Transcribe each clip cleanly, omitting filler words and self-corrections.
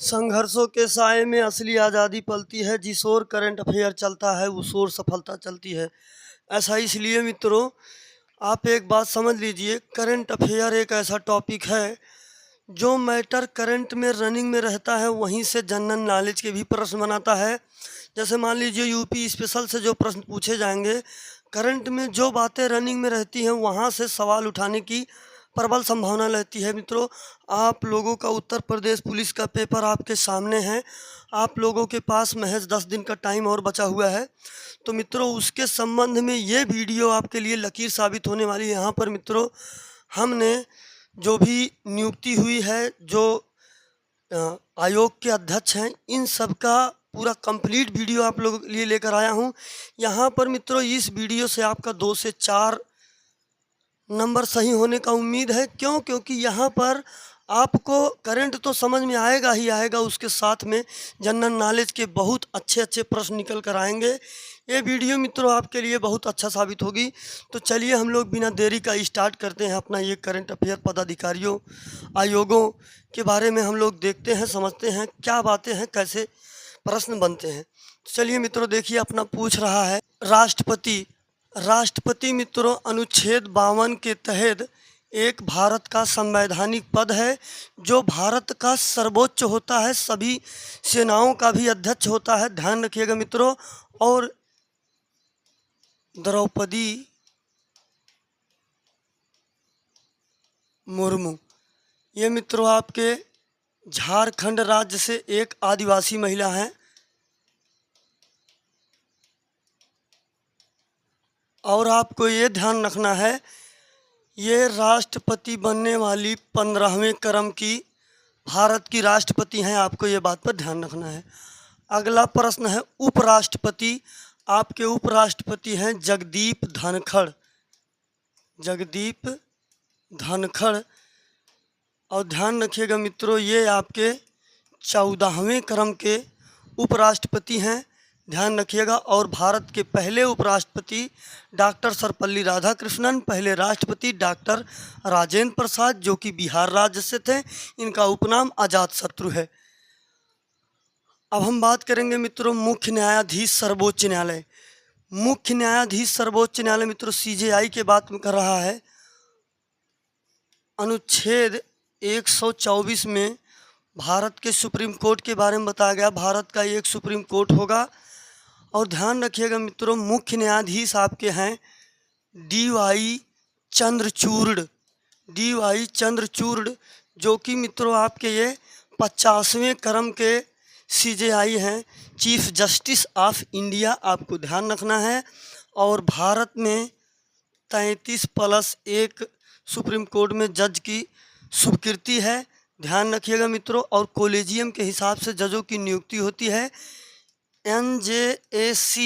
संघर्षों के साए में असली आज़ादी पलती है। जिस ओर करंट अफेयर चलता है उस ओर सफलता चलती है। ऐसा इसलिए मित्रों, आप एक बात समझ लीजिए, करंट अफेयर एक ऐसा टॉपिक है जो मैटर करंट में रनिंग में रहता है, वहीं से जनरल नॉलेज के भी प्रश्न बनाता है। जैसे मान लीजिए यूपी स्पेशल से जो प्रश्न पूछे जाएंगे, करंट में जो बातें रनिंग में रहती हैं वहाँ से सवाल उठाने की प्रबल संभावना रहती है। मित्रों, आप लोगों का उत्तर प्रदेश पुलिस का पेपर आपके सामने है। आप लोगों के पास महज 10 दिन का टाइम और बचा हुआ है। तो मित्रों, उसके संबंध में ये वीडियो आपके लिए लकीर साबित होने वाली है। यहाँ पर मित्रों, हमने जो भी नियुक्ति हुई है, जो आयोग के अध्यक्ष हैं, इन सब का पूरा कंप्लीट वीडियो आप लोगों के लिए लेकर आया हूँ। यहाँ पर मित्रों, इस वीडियो से आपका 2 से 4 नंबर सही होने का उम्मीद है। क्यों? क्योंकि यहाँ पर आपको करंट तो समझ में आएगा ही आएगा, उसके साथ में जनरल नॉलेज के बहुत अच्छे अच्छे प्रश्न निकल कर आएंगे। ये वीडियो मित्रों आपके लिए बहुत अच्छा साबित होगी। तो चलिए हम लोग बिना देरी का स्टार्ट करते हैं अपना ये करंट अफेयर। पदाधिकारियों, आयोगों के बारे में हम लोग देखते हैं, समझते हैं क्या बातें हैं, कैसे प्रश्न बनते हैं। तो चलिए मित्रों, देखिए अपना पूछ रहा है राष्ट्रपति। राष्ट्रपति मित्रों अनुच्छेद 52 के तहत एक भारत का संवैधानिक पद है जो भारत का सर्वोच्च होता है, सभी सेनाओं का भी अध्यक्ष होता है। ध्यान रखिएगा मित्रों। और द्रौपदी मुर्मू, ये मित्रों आपके झारखंड राज्य से एक आदिवासी महिला हैं। और आपको ये ध्यान रखना है, ये राष्ट्रपति बनने वाली 15वें क्रम की भारत की राष्ट्रपति हैं। आपको ये बात पर ध्यान रखना है। अगला प्रश्न है उपराष्ट्रपति। आपके उपराष्ट्रपति हैं जगदीप धनखड़। जगदीप धनखड़। और ध्यान रखिएगा मित्रों, ये आपके 14वें क्रम के उपराष्ट्रपति हैं। ध्यान रखिएगा। और भारत के पहले उपराष्ट्रपति डॉक्टर सर्वपल्ली राधाकृष्णन, पहले राष्ट्रपति डॉक्टर राजेंद्र प्रसाद जो कि बिहार राज्य से थे। इनका उपनाम अजातशत्रु है। अब हम बात करेंगे मित्रों मुख्य न्यायाधीश सर्वोच्च न्यायालय। मुख्य न्यायाधीश सर्वोच्च न्यायालय मित्रों सीजेआई के बात कर रहा है। अनुच्छेद 124 में भारत के सुप्रीम कोर्ट के बारे में बताया गया। भारत का एक सुप्रीम कोर्ट होगा। और ध्यान रखिएगा मित्रों, मुख्य न्यायाधीश आपके हैं डी.वाई. चंद्रचूड़। डी.वाई. चंद्रचूड़ जो कि मित्रों आपके ये 50वें क्रम के सीजेआई हैं, चीफ जस्टिस ऑफ इंडिया। आपको ध्यान रखना है। और भारत में 33+1 सुप्रीम कोर्ट में जज की स्वीकृति है। ध्यान रखिएगा मित्रों। और कॉलेजियम के हिसाब से जजों की नियुक्ति होती है। NJAC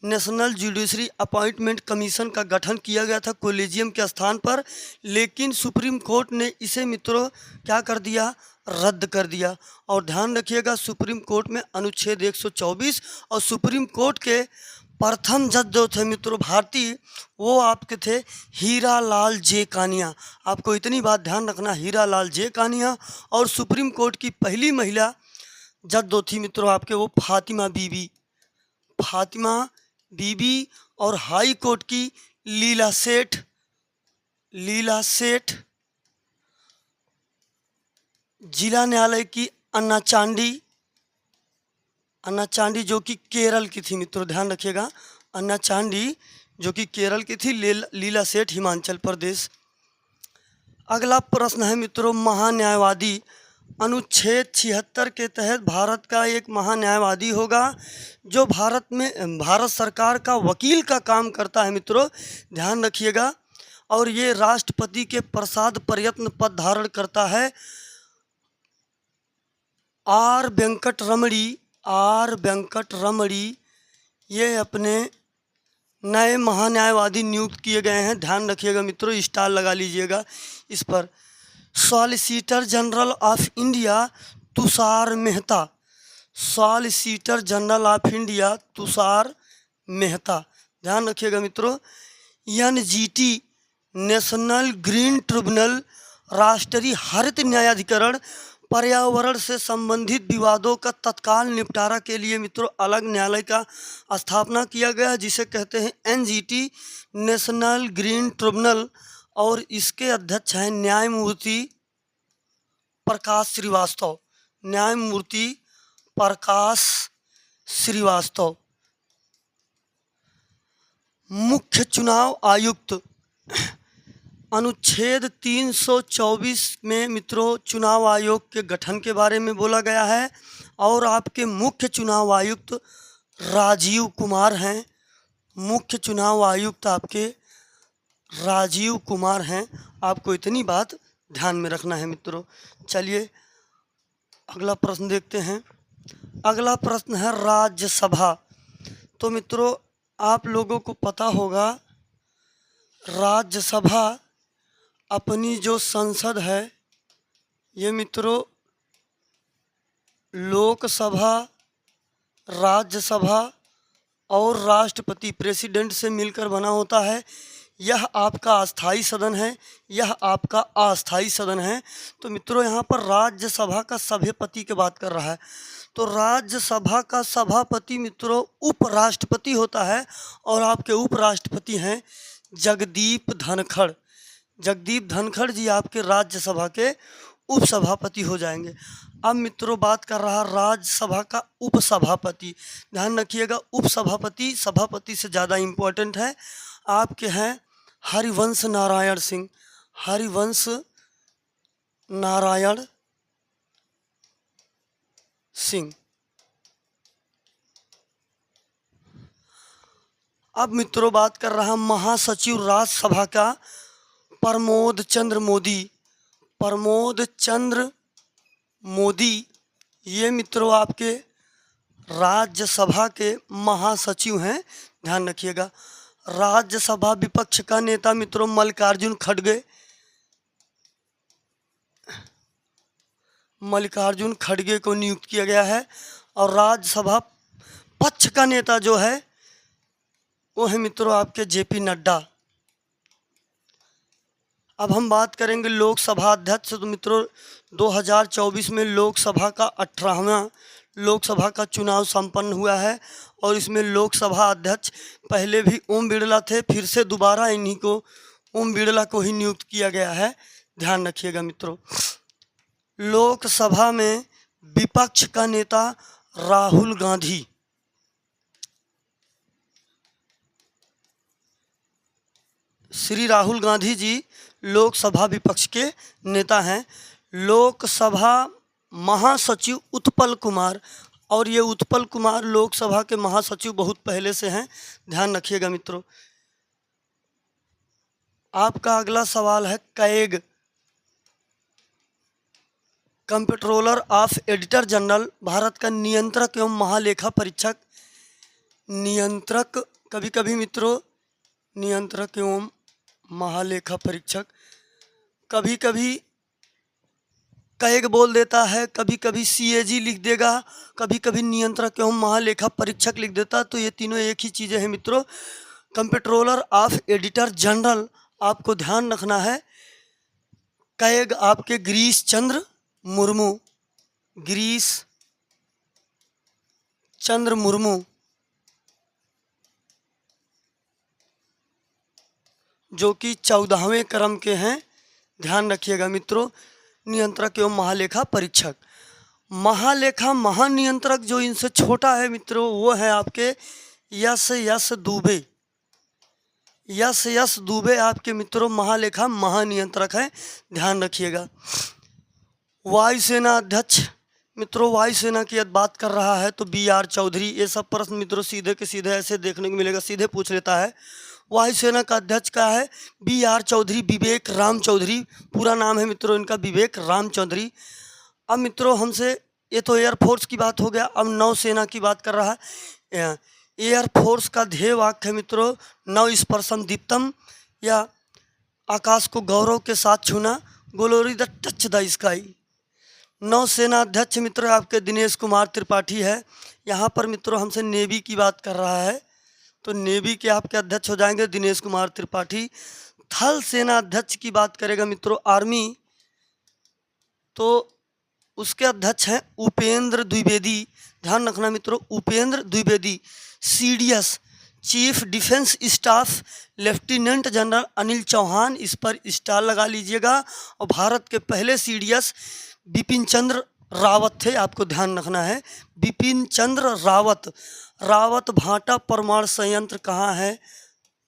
national judiciary appointment commission का गठन किया गया था कॉलेजियम के स्थान पर, लेकिन सुप्रीम कोर्ट ने इसे मित्रों क्या कर दिया? रद्द कर दिया। और ध्यान रखिएगा, सुप्रीम कोर्ट में अनुच्छेद 124 और सुप्रीम कोर्ट के प्रथम जज जो थे मित्रों भारतीय, वो आपके थे हीरा लाल जे कानिया। आपको इतनी बात ध्यान रखना, हीरा लाल जे कानिया। और सुप्रीम कोर्ट की पहली महिला जज जो थी मित्रों आपके, वो फातिमा बीबी। फातिमा बीबी। और हाई कोर्ट की लीला सेठ। लीला सेठ। जिला न्यायालय की अन्ना चांडी। अन्ना चांडी जो कि केरल की थी मित्रों, ध्यान रखिएगा। अन्ना चांडी जो कि केरल की थी। लीला सेठ हिमाचल प्रदेश। अगला प्रश्न है मित्रों महान्यायवादी। अनुच्छेद 76 के तहत भारत का एक महान्यायवादी होगा जो भारत सरकार का वकील का काम करता है मित्रों, ध्यान रखिएगा। और ये राष्ट्रपति के प्रसाद प्रयत्न पद धारण करता है। Are Venkat Ramani. Are Venkat रमणी ये अपने नए महान्यायवादी नियुक्त किए गए हैं। ध्यान रखिएगा मित्रों, स्टार लगा लीजिएगा इस पर। Solicitor general of India Tushar Mehta. Solicitor general of India Tushar Mehta. ध्यान रखिएगा मित्रों। NGT नेशनल ग्रीन ट्रिब्यूनल राष्ट्रीय हरित न्यायाधिकरण पर्यावरण से संबंधित विवादों का तत्काल निपटारा के लिए मित्रों अलग न्यायालय का स्थापना किया गया, जिसे कहते हैं एनजीटी, नेशनल ग्रीन ट्रिब्यूनल। और इसके अध्यक्ष हैं न्यायमूर्ति प्रकाश श्रीवास्तव। न्यायमूर्ति प्रकाश श्रीवास्तव। मुख्य चुनाव आयुक्त, अनुच्छेद 324 में मित्रों चुनाव आयोग के गठन के बारे में बोला गया है। और आपके मुख्य चुनाव आयुक्त राजीव कुमार हैं। मुख्य चुनाव आयुक्त आपके राजीव कुमार हैं। आपको इतनी बात ध्यान में रखना है मित्रों। चलिए अगला प्रश्न देखते हैं। अगला प्रश्न है राज्यसभा। तो मित्रों आप लोगों को पता होगा राज्यसभा अपनी जो संसद है ये मित्रों लोकसभा, राज्यसभा और राष्ट्रपति प्रेसिडेंट से मिलकर बना होता है। यह आपका अस्थाई सदन है, यह आपका अस्थाई सदन है। तो मित्रों यहाँ पर राज्यसभा का सभापति की बात कर रहा है। तो राज्यसभा का सभापति मित्रों उपराष्ट्रपति होता है और आपके उपराष्ट्रपति हैं जगदीप धनखड़। जगदीप धनखड़ जी आपके राज्यसभा के उपसभापति हो जाएंगे। अब मित्रों बात कर रहा राज्यसभा का उपसभापति। ध्यान रखिएगा उपसभापति सभापति से ज़्यादा इम्पोर्टेंट है। आपके हैं हरिवंश नारायण सिंह। हरिवंश नारायण सिंह। अब मित्रों बात कर रहा महासचिव राज्यसभा का प्रमोद चंद्र मोदी। प्रमोद चंद्र मोदी ये मित्रों आपके राज्यसभा के महासचिव हैं। ध्यान रखिएगा। राज्यसभा विपक्ष का नेता मित्रों मल्लिकार्जुन खड़गे। मल्लिकार्जुन खड़गे को नियुक्त किया गया है। और राज्यसभा पक्ष का नेता जो है वो है मित्रों आपके जेपी नड्डा। अब हम बात करेंगे लोकसभा अध्यक्ष। तो मित्रों 2024 में लोकसभा का 18वां लोकसभा का चुनाव संपन्न हुआ है। और इसमें लोकसभा अध्यक्ष पहले भी ओम बिरला थे, फिर से दोबारा इन्हीं को ओम बिरला को ही नियुक्त किया गया है। ध्यान रखिएगा मित्रों। लोकसभा में विपक्ष का नेता राहुल गांधी। श्री राहुल गांधी जी लोकसभा विपक्ष के नेता हैं। लोकसभा महासचिव उत्पल कुमार। और ये उत्पल कुमार लोकसभा के महासचिव बहुत पहले से हैं। ध्यान रखिएगा मित्रों। आपका अगला सवाल है CAG, comptroller of editor general, Bharat का नियंत्रक एवं महालेखा परीक्षक। नियंत्रक कभी कभी मित्रों नियंत्रक एवं महालेखा परीक्षक कभी कभी कैग बोल देता है, कभी कभी सीएजी लिख देगा, कभी कभी नियंत्रक एवं महालेखा परीक्षक लिख देता। तो ये तीनों एक ही चीज़ें हैं मित्रों। कंप्ट्रोलर ऑफ एडिटर जनरल आपको ध्यान रखना है। कैग आपके गिरीश चंद्र मुर्मू। गिरीश चंद्र मुर्मू जो कि 14वें क्रम के हैं। ध्यान रखिएगा मित्रों। नियंत्रक एवं महालेखा परीक्षक। महालेखा महानियंत्रक जो इनसे छोटा है मित्रों वो है आपके यस दुबे। यस दुबे आपके मित्रों महालेखा महानियंत्रक है। ध्यान रखिएगा। वायुसेना अध्यक्ष मित्रों वायुसेना की बात कर रहा है तो BR चौधरी। ये सब प्रश्न मित्रों सीधे के सीधे ऐसे देखने को मिलेगा, सीधे पूछ लेता है। वायुसेना का अध्यक्ष क्या है? BR चौधरी, विवेक राम चौधरी। पूरा नाम है मित्रों इनका विवेक राम चौधरी। अब मित्रों हमसे ये तो एयरफोर्स की बात हो गया। अब नौसेना की बात कर रहा है। एयरफोर्स का ध्येय वाक्य है मित्रों नौ स्पर्शम दीप्तम, या आकाश को गौरव के साथ छूना, glory the touch the sky. नौसेना अध्यक्ष मित्र आपके दिनेश कुमार त्रिपाठी है। यहाँ पर मित्रों हमसे नेवी की बात कर रहा है तो नेवी के आपके अध्यक्ष हो जाएंगे दिनेश कुमार त्रिपाठी। थल सेना अध्यक्ष की बात करेगा मित्रों आर्मी तो उसके अध्यक्ष हैं उपेंद्र द्विवेदी। ध्यान रखना मित्रों, Upendra Dwivedi. CDS chief defence staff lieutenant general Anil Chauhan, इस पर स्टार लगा लीजिएगा। और भारत के पहले CDS बिपिन चंद्र रावत थे, आपको ध्यान रखना है, बिपिन चंद्र रावत। रावत भाटा परमाणु संयंत्र कहाँ है,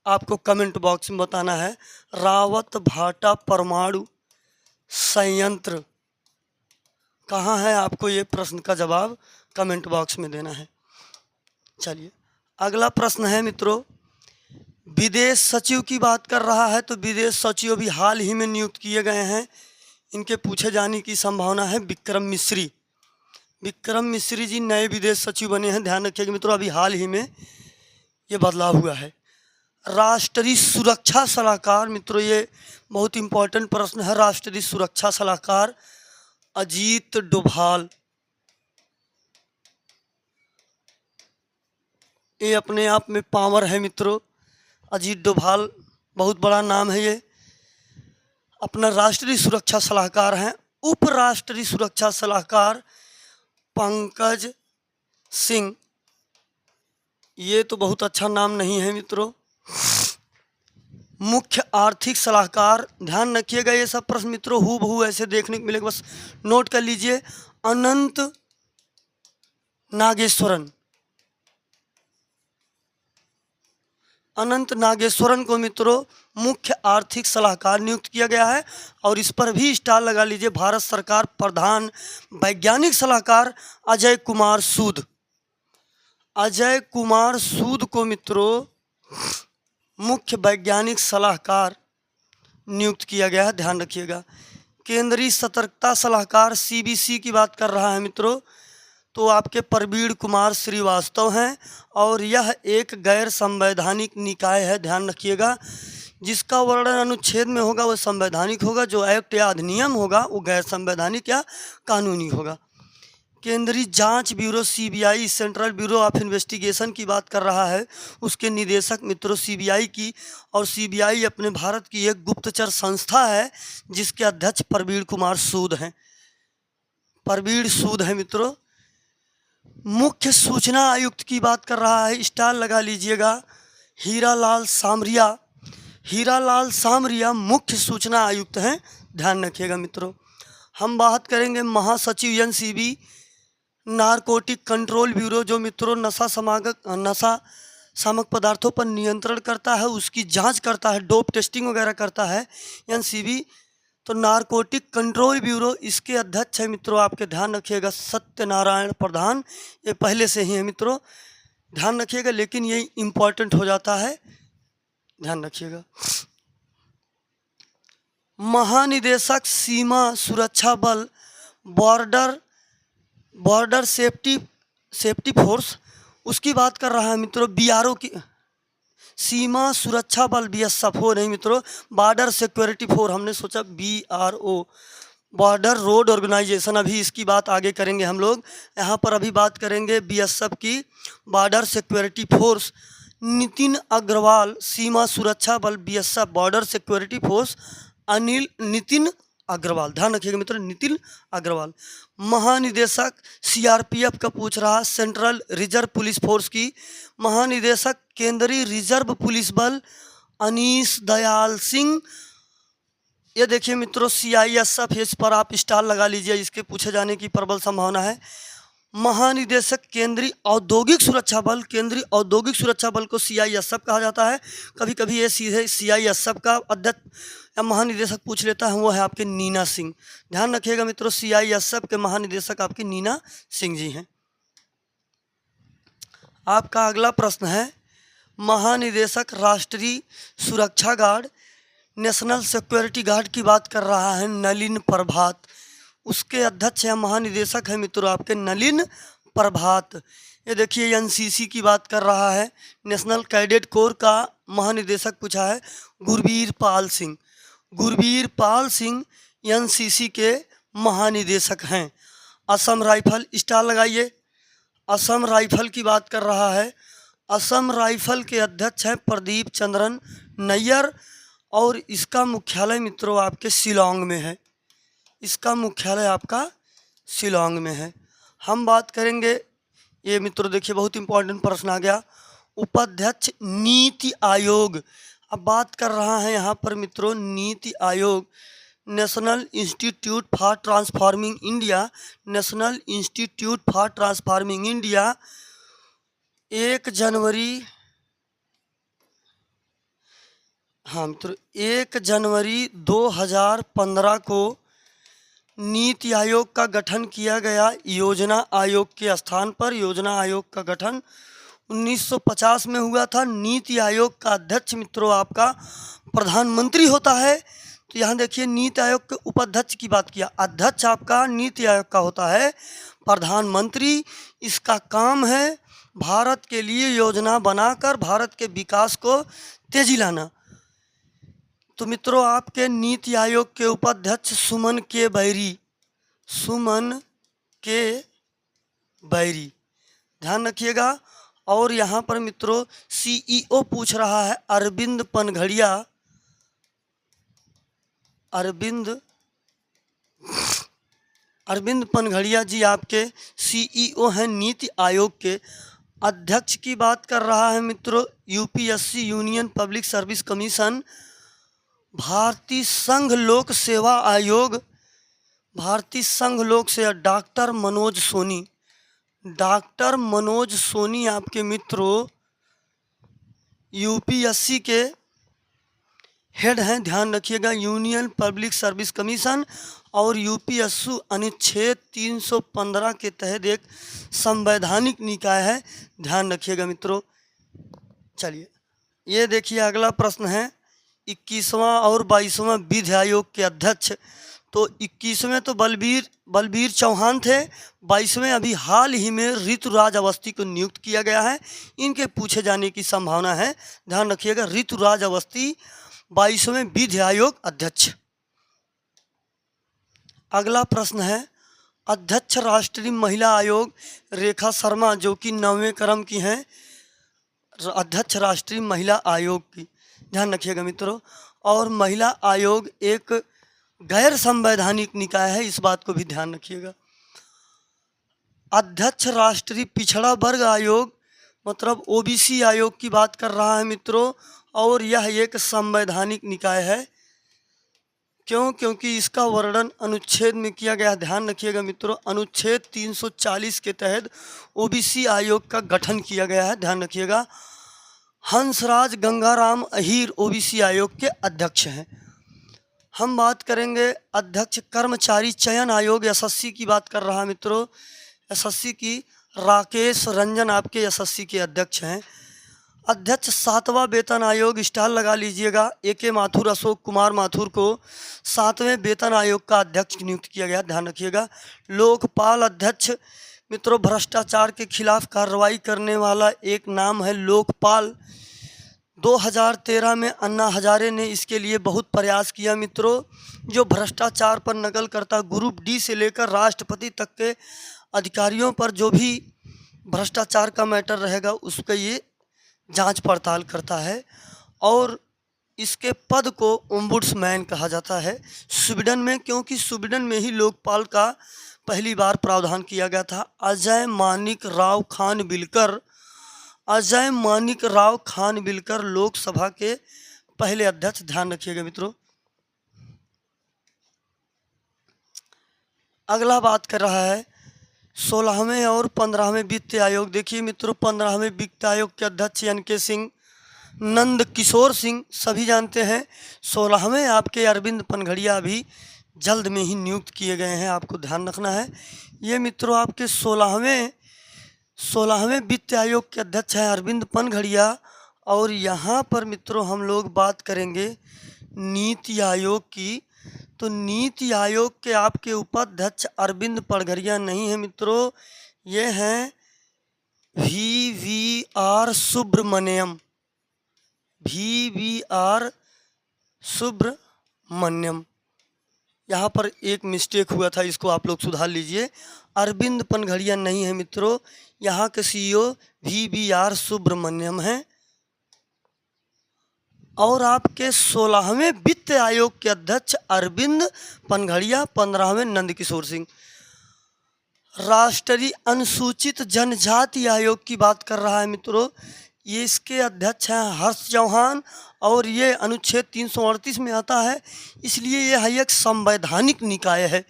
आपको कमेंट बॉक्स में बताना है। रावत भाटा परमाणु संयंत्र कहाँ है, आपको ये प्रश्न का जवाब कमेंट बॉक्स में देना है। चलिए अगला प्रश्न है मित्रों, विदेश सचिव की बात कर रहा है, तो विदेश सचिव भी हाल ही में नियुक्त किए गए हैं। इनके पूछे जाने की संभावना है विक्रम मिश्री। विक्रम मिश्री जी नए विदेश सचिव बने हैं, ध्यान रखिएगा मित्रों, अभी हाल ही में ये बदलाव हुआ है। राष्ट्रीय सुरक्षा सलाहकार, मित्रों ये बहुत इंपॉर्टेंट प्रश्न है। राष्ट्रीय सुरक्षा सलाहकार अजीत डोभाल, ये अपने आप में पावर है मित्रों। अजीत डोभाल बहुत बड़ा नाम है ये, अपना राष्ट्रीय सुरक्षा सलाहकार हैं। उप राष्ट्रीय सुरक्षा सलाहकार पंकज सिंह, ये तो बहुत अच्छा नाम नहीं है मित्रों। मुख्य आर्थिक सलाहकार, ध्यान रखिएगा ये सब प्रश्न मित्रों हूबहू ऐसे देखने को मिलेगा, बस नोट कर लीजिए। अनंत नागेश्वरन, अनंत नागेश्वरन को मित्रों मुख्य आर्थिक सलाहकार नियुक्त किया गया है। और इस पर भी स्टार लगा लीजिए। भारत सरकार प्रधान वैज्ञानिक सलाहकार अजय कुमार सूद, अजय कुमार सूद को मित्रों मुख्य वैज्ञानिक सलाहकार नियुक्त किया गया है, ध्यान रखिएगा। केंद्रीय सतर्कता सलाहकार CBC की बात कर रहा है मित्रों, तो आपके प्रवीण कुमार श्रीवास्तव हैं। और यह एक गैर संवैधानिक निकाय है, ध्यान रखिएगा। जिसका वर्णन अनुच्छेद में होगा वह संवैधानिक होगा, जो एक्ट या अधिनियम होगा वो गैर संवैधानिक या कानूनी होगा। केंद्रीय जांच bureau CBI, central bureau of investigation की बात कर रहा है, उसके निदेशक मित्रों CBI की। और CBI अपने भारत की एक गुप्तचर संस्था है जिसके अध्यक्ष प्रवीण कुमार सूद हैं, प्रवीण सूद है मित्रों। मुख्य सूचना आयुक्त की बात कर रहा है, स्टार लगा लीजिएगा। हीरालाल सामरिया, हीरालाल सामरिया मुख्य सूचना आयुक्त हैं, ध्यान रखिएगा मित्रों। हम बात करेंगे महासचिव NCB नारकोटिक कंट्रोल ब्यूरो, जो मित्रों नशा सामक पदार्थों पर नियंत्रण करता है, उसकी जांच करता है, डोप टेस्टिंग वगैरह करता है NCB। तो नारकोटिक कंट्रोल ब्यूरो, इसके अध्यक्ष है मित्रों, आपके ध्यान रखिएगा सत्यनारायण प्रधान। ये पहले से ही है मित्रों, ध्यान रखिएगा, लेकिन ये इम्पोर्टेंट हो जाता है, ध्यान रखिएगा। महानिदेशक सीमा सुरक्षा बल बॉर्डर सेफ्टी फोर्स, उसकी बात कर रहा है मित्रों। BRO की, सीमा सुरक्षा बल BSF हो नहीं मित्रों, बॉर्डर सिक्योरिटी फोर्स, हमने सोचा BRO, बॉर्डर रोड ऑर्गेनाइजेशन। अभी इसकी बात आगे करेंगे हम लोग, यहाँ पर अभी बात करेंगे BSF की border security force. Nitin Agarwal, सीमा सुरक्षा बल BSF border security force Nitin Agarwal, ध्यान रखिएगा मित्रों, नितिन अग्रवाल। महानिदेशक CRPF का पूछ रहा, सेंट्रल रिजर्व पुलिस फोर्स की महानिदेशक केंद्रीय रिजर्व पुलिस बल अनीश दयाल सिंह। ये देखिए मित्रों CISF, इस पर आप स्टार लगा लीजिए, इसके पूछे जाने की प्रबल संभावना है। महानिदेशक केंद्रीय औद्योगिक सुरक्षा बल, केंद्रीय औद्योगिक सुरक्षा बल को CISF कहा जाता है। कभी कभी ये सीधे CISF का अध्यक्ष या महानिदेशक पूछ लेता है, वो है आपके नीना सिंह, ध्यान रखिएगा मित्रों। CISF के महानिदेशक आपके नीना सिंह जी हैं। आपका अगला प्रश्न है, महानिदेशक राष्ट्रीय सुरक्षा गार्ड नेशनल सिक्योरिटी गार्ड की बात कर रहा है नलिन प्रभात, उसके अध्यक्ष या महानिदेशक है मित्रों आपके नलिन प्रभात। ये देखिए NCC की बात कर रहा है, नेशनल कैडेट कोर का महानिदेशक पूछा है गुरबीर पाल सिंह, गुरबीर पाल सिंह NCC के महानिदेशक हैं। असम राइफल, स्टार लगाइए, असम राइफल की बात कर रहा है, असम राइफल के अध्यक्ष हैं प्रदीप चंद्रन नैयर। और इसका मुख्यालय मित्रों आपके शिलोंग में है, इसका मुख्यालय आपका शिलांग में है। हम बात करेंगे, ये मित्रों देखिए बहुत इंपॉर्टेंट प्रश्न आ गया, उपाध्यक्ष नीति आयोग। अब बात कर रहा है यहाँ पर मित्रों NITI Aayog, national institute for transforming India, national institute for transforming India 1 जनवरी, हाँ मित्रों 1 जनवरी 2015 को नीति आयोग का गठन किया गया। योजना आयोग के स्थान पर योजना आयोग का गठन 1950 में हुआ था। नीति आयोग का अध्यक्ष मित्रों आपका प्रधानमंत्री होता है। तो यहाँ देखिए नीति आयोग के उपाध्यक्ष की बात किया, अध्यक्ष आपका नीति आयोग का होता है प्रधानमंत्री। इसका काम है भारत के लिए योजना बनाकर भारत के विकास को तेजी लाना। तो मित्रों आपके नीति आयोग के उपाध्यक्ष सुमन के बैरी, सुमन के बैरी, ध्यान रखिएगा। और यहाँ पर मित्रों सीईओ पूछ रहा है अरविंद पनघड़िया, अरविंद पनघड़िया जी आपके सीईओ हैं नीति आयोग के। अध्यक्ष की बात कर रहा है मित्रों UPSC union public service commission, भारतीय संघ लोक सेवा आयोग, भारतीय संघ लोक सेवा, डॉक्टर मनोज सोनी, डॉक्टर मनोज सोनी आपके मित्रों यूपीएससी के हेड हैं, ध्यान रखिएगा, यूनियन पब्लिक सर्विस कमीशन। और यूपीएससी अनुच्छेद 315 के तहत एक संवैधानिक निकाय है, ध्यान रखिएगा मित्रों। चलिए ये देखिए अगला प्रश्न है 21वां और 22वां विधि आयोग के अध्यक्ष। तो 21वें तो बलबीर चौहान थे, 22वें अभी हाल ही में ऋतुराज अवस्थी को नियुक्त किया गया है। इनके पूछे जाने की संभावना है, ध्यान रखिएगा। ऋतुराज अवस्थी 22वें विधि आयोग अध्यक्ष। अगला प्रश्न है अध्यक्ष राष्ट्रीय महिला आयोग रेखा शर्मा, जो कि 9वें क्रम की हैं, अध्यक्ष राष्ट्रीय महिला आयोग की, ध्यान रखिएगा मित्रों। और महिला आयोग एक गैर संवैधानिक निकाय है, इस बात को भी ध्यान रखिएगा। अध्यक्ष राष्ट्रीय पिछड़ा वर्ग आयोग मतलब ओबीसी आयोग की बात कर रहा है मित्रों, और यह एक संवैधानिक निकाय है। क्यों? क्योंकि इसका वर्णन अनुच्छेद में किया गया, ध्यान रखिएगा मित्रों। अनुच्छेद 340 के तहत ओबीसी आयोग का गठन किया गया है, ध्यान रखिएगा। हंसराज गंगाराम अहीर ओबीसी आयोग के अध्यक्ष हैं। हम बात करेंगे अध्यक्ष कर्मचारी चयन आयोग एसएससी की बात कर रहा है मित्रों। एसएससी की राकेश रंजन आपके एसएससी के अध्यक्ष हैं। अध्यक्ष 7वां वेतन आयोग, स्टार लगा लीजिएगा, AK माथुर अशोक कुमार माथुर को 7वें वेतन आयोग का अध्यक्ष नियुक्त किया गया, ध्यान रखिएगा। लोकपाल अध्यक्ष मित्रों भ्रष्टाचार के खिलाफ कार्रवाई करने वाला एक नाम है लोकपाल। 2013 में अन्ना हजारे ने इसके लिए बहुत प्रयास किया मित्रों। जो भ्रष्टाचार पर नकल करता, ग्रुप डी से लेकर राष्ट्रपति तक के अधिकारियों पर जो भी भ्रष्टाचार का मैटर रहेगा उसका ये जांच पड़ताल करता है। और इसके पद को ओम्बुड्समैन कहा जाता है स्वीडन में, क्योंकि स्वीडन में ही लोकपाल का पहली बार प्रावधान किया गया था। अजय मानिक राव खानविलकर, अजय मानिक राव खानविलकर लोकसभा के पहले अध्यक्ष, ध्यान रखिएगा मित्रों। अगला बात कर रहा है 16वें और 15वें वित्त आयोग। देखिए मित्रों 15वें वित्त आयोग के अध्यक्ष NK सिंह, नंद किशोर सिंह सभी जानते हैं। 16वें आपके अरविंद पनघड़िया भी जल्द में ही नियुक्त किए गए हैं, आपको ध्यान रखना है। ये मित्रों आपके 16वें वित्त आयोग के अध्यक्ष हैं अरविंद पनघड़िया। और यहाँ पर मित्रों हम लोग बात करेंगे नीति आयोग की। तो नीति आयोग के आपके उपाध्यक्ष अरविंद पनघड़िया नहीं है मित्रों, ये हैं VVR सुब्रमण्यम, VVR सुब्रमण्यम। यहाँ पर एक मिस्टेक हुआ था, इसको आप लोग सुधार लीजिए। अरविंद पनघड़िया नहीं है मित्रों, यहाँ के CEO VVR सुब्रमण्यम हैं। और आपके 16वें वित्त आयोग के अध्यक्ष अरविंद पनघड़िया, 15वें नंद किशोर सिंह। राष्ट्रीय अनुसूचित जनजाति आयोग की बात कर रहा है मित्रों। ये इसके अध्यक्ष हैं हर्ष चौहान और ये अनुच्छेद 338 में आता है, इसलिए यह एक संवैधानिक निकाय है।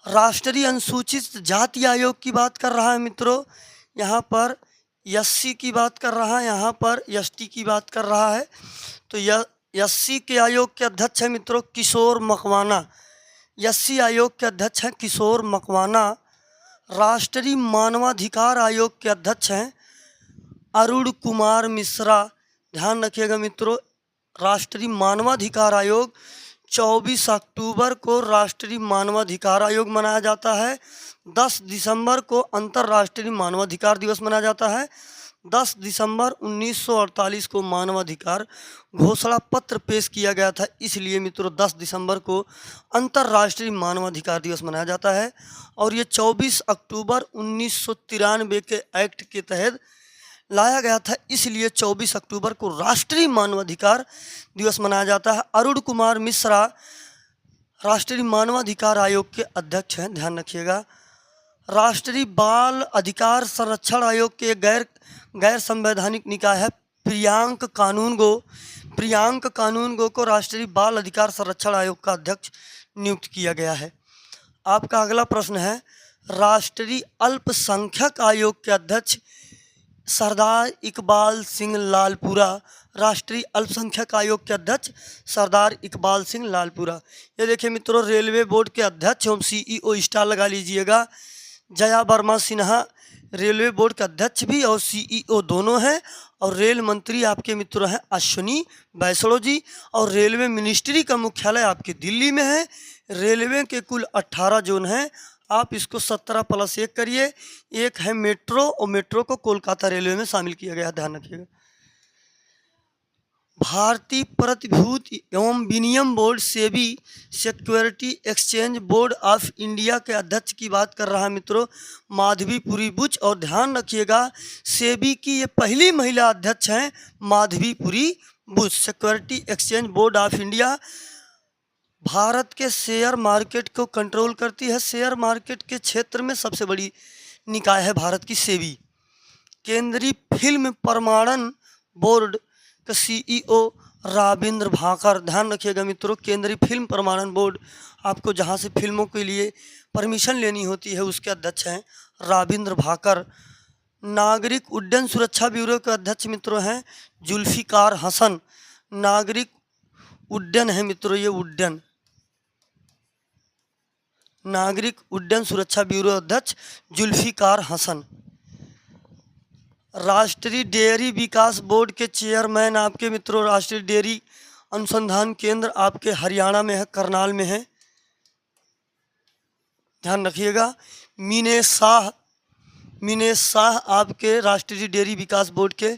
राष्ट्रीय अनुसूचित जाति आयोग की बात कर रहा है मित्रों। यहाँ पर एससी की बात कर रहा है, यहाँ पर एसटी की बात कर रहा है। तो यह एससी के आयोग के अध्यक्ष हैं मित्रों किशोर मकवाना। एससी आयोग के अध्यक्ष हैं किशोर मकवाना। राष्ट्रीय मानवाधिकार आयोग के अध्यक्ष हैं अरुण कुमार मिश्रा। ध्यान रखिएगा मित्रों, राष्ट्रीय मानवाधिकार आयोग 24 अक्टूबर को राष्ट्रीय मानवाधिकार आयोग मनाया जाता है। 10 दिसंबर को अंतर्राष्ट्रीय मानवाधिकार दिवस मनाया जाता है। 10 दिसंबर 1948 को मानवाधिकार घोषणा पत्र पेश किया गया था, इसलिए मित्रों 10 दिसंबर को अंतर्राष्ट्रीय मानवाधिकार दिवस मनाया जाता है। और ये 24 अक्टूबर 1993 के एक्ट के तहत लाया गया था, इसलिए 24 अक्टूबर को राष्ट्रीय मानवाधिकार दिवस मनाया जाता है। अरुण कुमार मिश्रा राष्ट्रीय मानवाधिकार आयोग के अध्यक्ष हैं, ध्यान रखिएगा। राष्ट्रीय बाल अधिकार संरक्षण आयोग के गैर संवैधानिक निकाय है प्रियांक कानूनगो को राष्ट्रीय बाल अधिकार संरक्षण आयोग का अध्यक्ष नियुक्त किया गया है। आपका अगला प्रश्न है, राष्ट्रीय अल्पसंख्यक आयोग के अध्यक्ष सरदार इकबाल सिंह लालपुरा। राष्ट्रीय अल्पसंख्यक आयोग के अध्यक्ष सरदार इकबाल सिंह लालपुरा। ये देखिए मित्रों, रेलवे बोर्ड के अध्यक्ष एवं सीईओ स्टार लगा लीजिएगा। जया वर्मा सिन्हा रेलवे बोर्ड के अध्यक्ष भी और सीईओ दोनों हैं। और रेल मंत्री आपके मित्रों हैं अश्विनी वैष्णव जी। और रेलवे मिनिस्ट्री का मुख्यालय आपके दिल्ली में है। रेलवे के कुल 18 जोन हैं, आप इसको 17+1 करिए। एक है मेट्रो और मेट्रो को कोलकाता रेलवे में शामिल किया गया, ध्यान रखिएगा। भारतीय प्रतिभूति एवं विनिमय board SEBI security exchange board of India के अध्यक्ष की बात कर रहा है मित्रों माधवीपुरी बुच। और ध्यान रखिएगा सेबी की ये पहली महिला अध्यक्ष हैं Madhabi Puri Buch. Securities exchange board of India Bharat के शेयर मार्केट को कंट्रोल करती है। शेयर मार्केट के क्षेत्र में सबसे बड़ी निकाय है भारत की सेबी। केंद्रीय फिल्म प्रमाणन बोर्ड का सीईओ राबिंद्र भाकर। ध्यान रखिएगा मित्रों, केंद्रीय फिल्म प्रमाणन बोर्ड आपको जहां से फिल्मों के लिए परमिशन लेनी होती है उसके अध्यक्ष हैं राबिंद्र भाकर। नागरिक उड्डयन सुरक्षा ब्यूरो के अध्यक्ष मित्रों हैं जुल्फिकार हसन। नागरिक उड्डयन है मित्रों, ये उड्डयन नागरिक उड्डयन सुरक्षा ब्यूरो अध्यक्ष जुल्फिकार हसन। राष्ट्रीय डेयरी विकास बोर्ड के चेयरमैन आपके मित्रों राष्ट्रीय डेयरी अनुसंधान केंद्र आपके हरियाणा में है, करनाल में है, ध्यान रखिएगा। मीनेश शाह आपके राष्ट्रीय डेयरी विकास बोर्ड के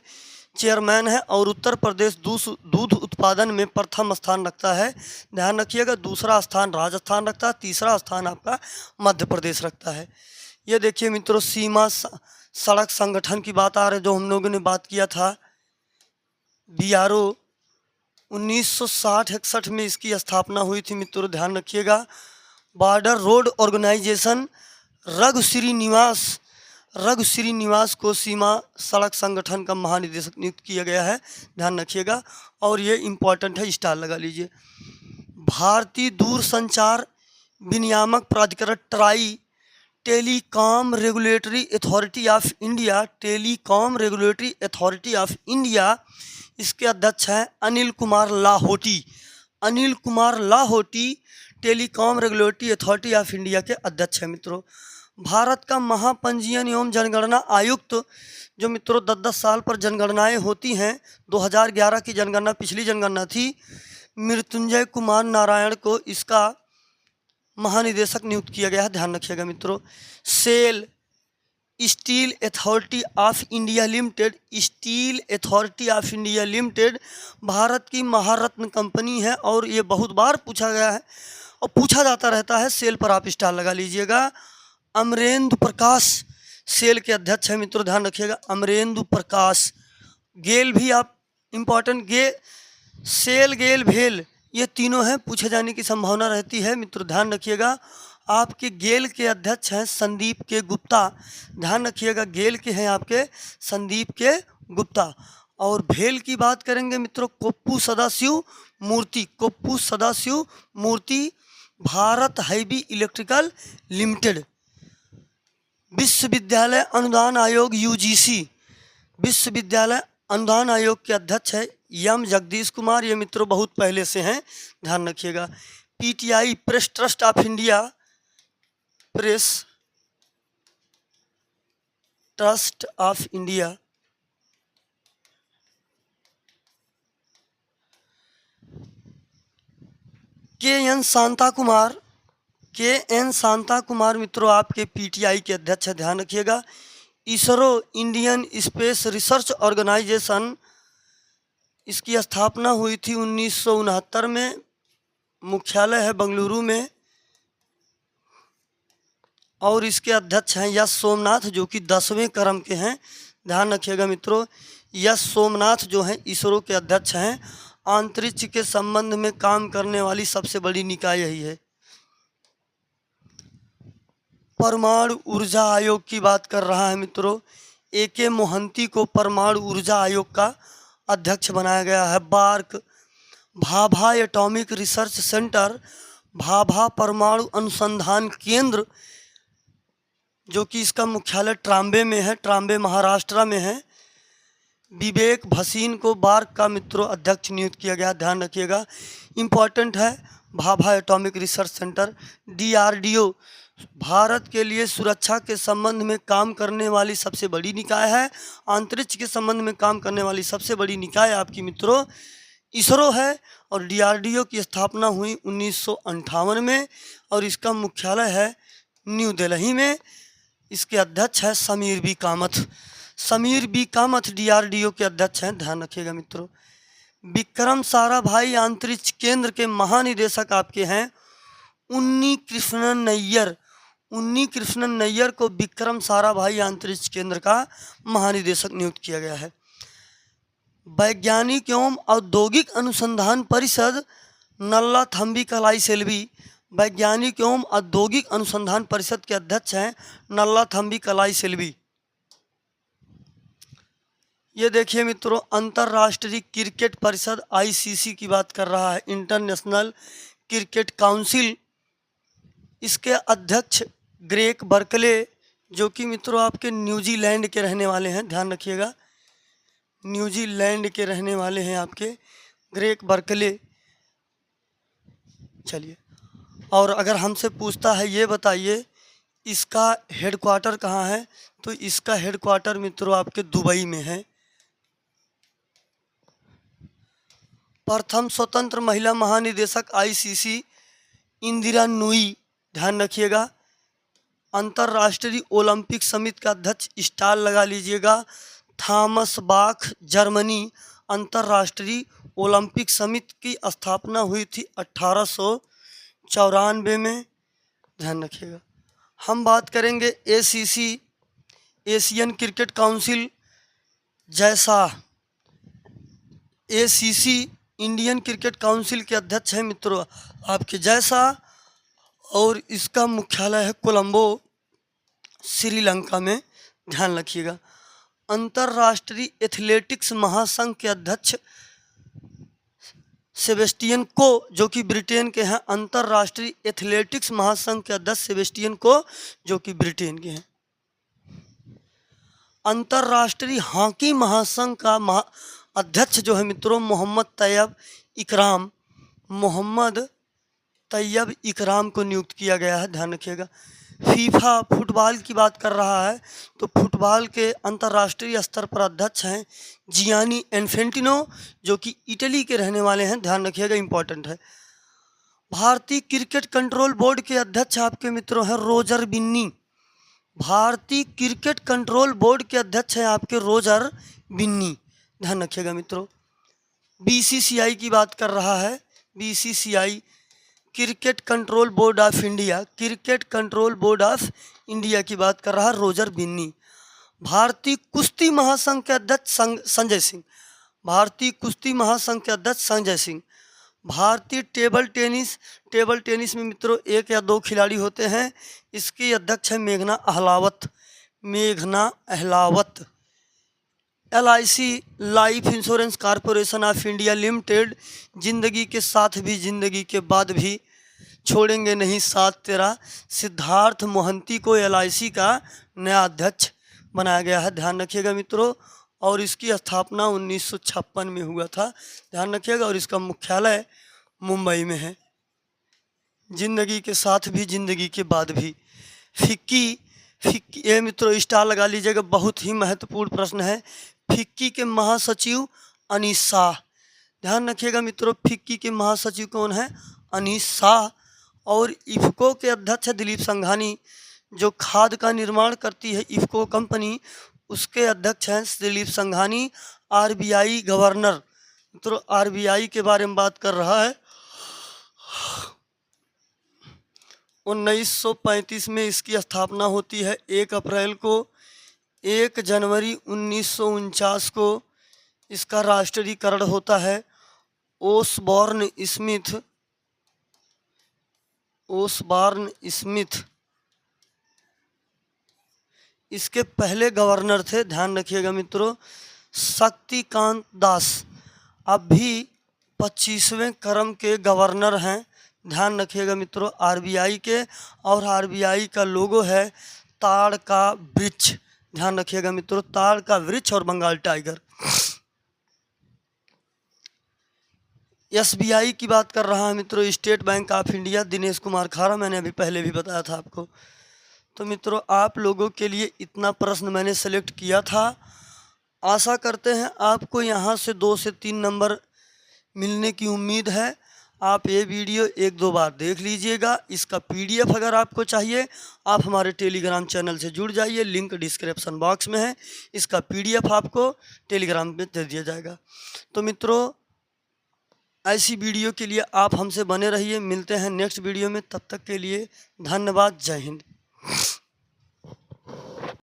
चेयरमैन है। और उत्तर प्रदेश दूध उत्पादन में प्रथम स्थान रखता है, ध्यान रखिएगा। दूसरा स्थान राजस्थान रखता है, तीसरा स्थान आपका मध्य प्रदेश रखता है। ये देखिए मित्रों सीमा सड़क संगठन की बात आ रही है, जो हम लोगों ने बात किया था। बीआरओ 1960-61 में इसकी स्थापना हुई थी मित्रों, ध्यान रखिएगा। Border road organisation Raghu Srinivas को सीमा सड़क संगठन का महानिदेशक नियुक्त किया गया है, ध्यान रखिएगा। और ये इम्पोर्टेंट है, स्टार लगा लीजिए। भारतीय दूरसंचार विनियामक प्राधिकरण try telecom regulatory authority of India इसके अध्यक्ष हैं Anil Kumar Lahoti telecom regulatory authority of India के अध्यक्ष हैं मित्रों। भारत का महापंजीयन एवं जनगणना आयुक्त जो मित्रों 10-10 साल पर जनगणनाएं होती हैं, 2011 की जनगणना पिछली जनगणना थी, मृत्युंजय कुमार नारायण को इसका महानिदेशक नियुक्त किया गया है, ध्यान रखिएगा मित्रों। SAIL steel authority of India limited Bharat की महारत्न कंपनी है और ये बहुत बार पूछा गया है और पूछा जाता रहता है। सेल पर आप स्टार लगा लीजिएगा। अमरेंद्र प्रकाश सेल के अध्यक्ष हैं मित्रों, ध्यान रखिएगा। अमरेंद्र प्रकाश। गेल भी आप इम्पोर्टेंट सेल गेल भेल ये तीनों हैं, पूछे जाने की संभावना रहती है मित्रों, ध्यान रखिएगा। आपके गेल के अध्यक्ष हैं संदीप के गुप्ता। ध्यान रखिएगा, गेल के हैं आपके संदीप के गुप्ता। और भेल की बात करेंगे मित्रों, कोप्पू सदाशिव मूर्ति। कोप्पू सदाशिव मूर्ति भारत हैवी इलेक्ट्रिकल लिमिटेड। विश्वविद्यालय अनुदान आयोग यूजीसी, विश्वविद्यालय अनुदान आयोग के अध्यक्ष है एम जगदीश कुमार। ये मित्रों बहुत पहले से हैं, ध्यान रखिएगा। PTI press trust of India, press trust of India K N. Shanta Kumar, K N. Shanta Kumar मित्रों आपके पीटीआई के अध्यक्ष है, ध्यान रखिएगा। ISRO Indian space research organisation, इसकी स्थापना हुई थी 1969 में, मुख्यालय है बेंगलुरु में। और इसके अध्यक्ष हैं यश सोमनाथ, जो कि 10वें क्रम के हैं, ध्यान रखिएगा मित्रों। यश सोमनाथ जो हैं इसरो के अध्यक्ष हैं। अंतरिक्ष के संबंध में काम करने वाली सबसे बड़ी निकाय यही है। परमाणु ऊर्जा आयोग की बात कर रहा है मित्रों, ए.के. मोहंती को परमाणु ऊर्जा आयोग का अध्यक्ष बनाया गया है। BARC, Bhabha atomic research centre, Bhabha परमाणु अनुसंधान केंद्र, जो कि इसका मुख्यालय ट्राम्बे में है, ट्राम्बे महाराष्ट्र में है। विवेक भसीन को बार्क का मित्रों अध्यक्ष नियुक्त किया गया, ध्यान रखिएगा, इंपॉर्टेंट है। Bhabha atomic research centre. DRDO Bharat के लिए सुरक्षा के संबंध में काम करने वाली सबसे बड़ी निकाय है। अंतरिक्ष के संबंध में काम करने वाली सबसे बड़ी निकाय आपकी मित्रों इसरो है। और डीआरडीओ की स्थापना हुई 1958 में और इसका मुख्यालय है न्यू दिल्ली में। इसके अध्यक्ष है Sameer B Kamath. Sameer B Kamath DRDO के अध्यक्ष हैं, ध्यान रखिएगा मित्रों। विक्रम साराभाई अंतरिक्ष केंद्र के महानिदेशक आपके हैं उन्नी कृष्णन नैयर। उन्नी कृष्णन नैयर को विक्रम साराभाई अंतरिक्ष केंद्र का महानिदेशक नियुक्त किया गया है। वैज्ञानिक एवं औद्योगिक अनुसंधान परिषद नल्ला थम्बी कलाई सेल्वी, वैज्ञानिक एवं औद्योगिक अनुसंधान परिषद के अध्यक्ष हैं नल्ला थम्बी कलाई सेल्वी। ये देखिए मित्रों, अंतर्राष्ट्रीय क्रिकेट परिषद आईसीसी की बात कर रहा है, इंटरनेशनल क्रिकेट काउंसिल। इसके अध्यक्ष ग्रेग बर्कले, जो कि मित्रों आपके न्यूजीलैंड के रहने वाले हैं, ध्यान रखिएगा, न्यूजीलैंड के रहने वाले हैं आपके ग्रेग बर्कले। चलिए, और अगर हमसे पूछता है ये बताइए इसका हेडक्वार्टर कहाँ है, तो इसका हेडक्वार्टर मित्रों आपके दुबई में है। प्रथम स्वतंत्र महिला महानिदेशक आईसीसी इंदिरा नूई, ध्यान रखिएगा। अंतर्राष्ट्रीय ओलंपिक समिति का अध्यक्ष स्टार लगा लीजिएगा, थॉमस बाख, जर्मनी। अंतर्राष्ट्रीय ओलंपिक समिति की स्थापना हुई थी 1894 में, ध्यान रखिएगा। हम बात करेंगे एसीसी, एशियन क्रिकेट काउंसिल, जैसा एसीसी इंडियन क्रिकेट काउंसिल के अध्यक्ष हैं मित्रों आपके जैसा, और इसका मुख्यालय है कोलंबो, श्रीलंका में, ध्यान रखिएगा। अंतर्राष्ट्रीय एथलेटिक्स महासंघ के अध्यक्ष सेबेस्टियन को, जो कि ब्रिटेन के हैं। अंतर्राष्ट्रीय एथलेटिक्स महासंघ के अध्यक्ष सेबेस्टियन को, जो कि ब्रिटेन के हैं। अंतर्राष्ट्रीय हॉकी महासंघ का अध्यक्ष जो है मित्रों मोहम्मद तैयब इकराम, मोहम्मद तैयब इकराम को नियुक्त किया गया है, ध्यान रखिएगा। फीफा फुटबॉल की बात कर रहा है तो फुटबॉल के अंतर्राष्ट्रीय स्तर पर अध्यक्ष हैं जियानी इन्फेंटिनो, जो कि इटली के रहने वाले हैं, ध्यान रखिएगा, इंपॉर्टेंट है। भारतीय क्रिकेट कंट्रोल बोर्ड के अध्यक्ष आपके मित्रों हैं रोजर बिन्नी। भारतीय क्रिकेट कंट्रोल बोर्ड के अध्यक्ष हैं आपके रोजर बिन्नी, ध्यान रखिएगा मित्रों। बीसीसीआई की बात कर रहा है, BCCI cricket control board of India, cricket control board of India की बात कर रहा है रोजर बिन्नी। भारतीय कुश्ती महासंघ के अध्यक्ष संजय सिंह, भारतीय कुश्ती महासंघ के अध्यक्ष संजय सिंह। भारतीय टेबल टेनिस में मित्रों 1 या 2 खिलाड़ी होते हैं। इसकी अध्यक्ष है मेघना Ahlawat. LIC life insurance corporation of India limited, जिंदगी के साथ भी जिंदगी के बाद भी छोड़ेंगे नहीं साथ तेरा, सिद्धार्थ मोहंती को LIC का नया अध्यक्ष बनाया गया है, ध्यान रखिएगा मित्रों। और इसकी स्थापना 1956 में हुआ था, ध्यान रखिएगा। और इसका मुख्यालय मुंबई में है। जिंदगी के साथ भी जिंदगी के बाद भी। फिक्की ये मित्रों स्टार लगा लीजिएगा, बहुत ही महत्वपूर्ण प्रश्न है। फिक्की के महासचिव अनीस शाह, ध्यान रखिएगा मित्रों। फिक्की के महासचिव कौन है? अनीस शाह। और इफ़को के अध्यक्ष है दिलीप संघानी, जो खाद का निर्माण करती है इफ़को कंपनी, उसके अध्यक्ष हैं दिलीप संघानी। RBI गवर्नर, मित्रों RBI के बारे में बात कर रहा है। 1935 में इसकी स्थापना होती है। 1 अप्रैल को 1 जनवरी 1949 को इसका राष्ट्रीयकरण होता है। ओसबॉर्न स्मिथ इसके पहले गवर्नर थे, ध्यान रखिएगा मित्रों। शक्तिकांत दास अब भी 25वें क्रम के गवर्नर हैं, ध्यान रखिएगा मित्रों RBI के। और RBI का लोगो है ताड़ का वृक्ष, ध्यान रखिएगा मित्रों, ताड़ का वृक्ष और बंगाल टाइगर। SBI की बात कर रहा है मित्रों, state bank of India, Dinesh Kumar खारा, मैंने अभी पहले भी बताया था आपको। तो मित्रों आप लोगों के लिए इतना प्रश्न मैंने सेलेक्ट किया था। आशा करते हैं आपको यहाँ से 2 से 3 नंबर मिलने की उम्मीद है। आप ये वीडियो 1-2 बार देख लीजिएगा। इसका PDF अगर आपको चाहिए, आप हमारे टेलीग्राम चैनल से जुड़ जाइए, लिंक डिस्क्रिप्शन बॉक्स में है। इसका PDF आपको टेलीग्राम में दे दिया जाएगा। तो मित्रों ऐसी वीडियो के लिए आप हमसे बने रहिए। मिलते हैं नेक्स्ट वीडियो में, तब तक के लिए धन्यवाद। जय हिंद।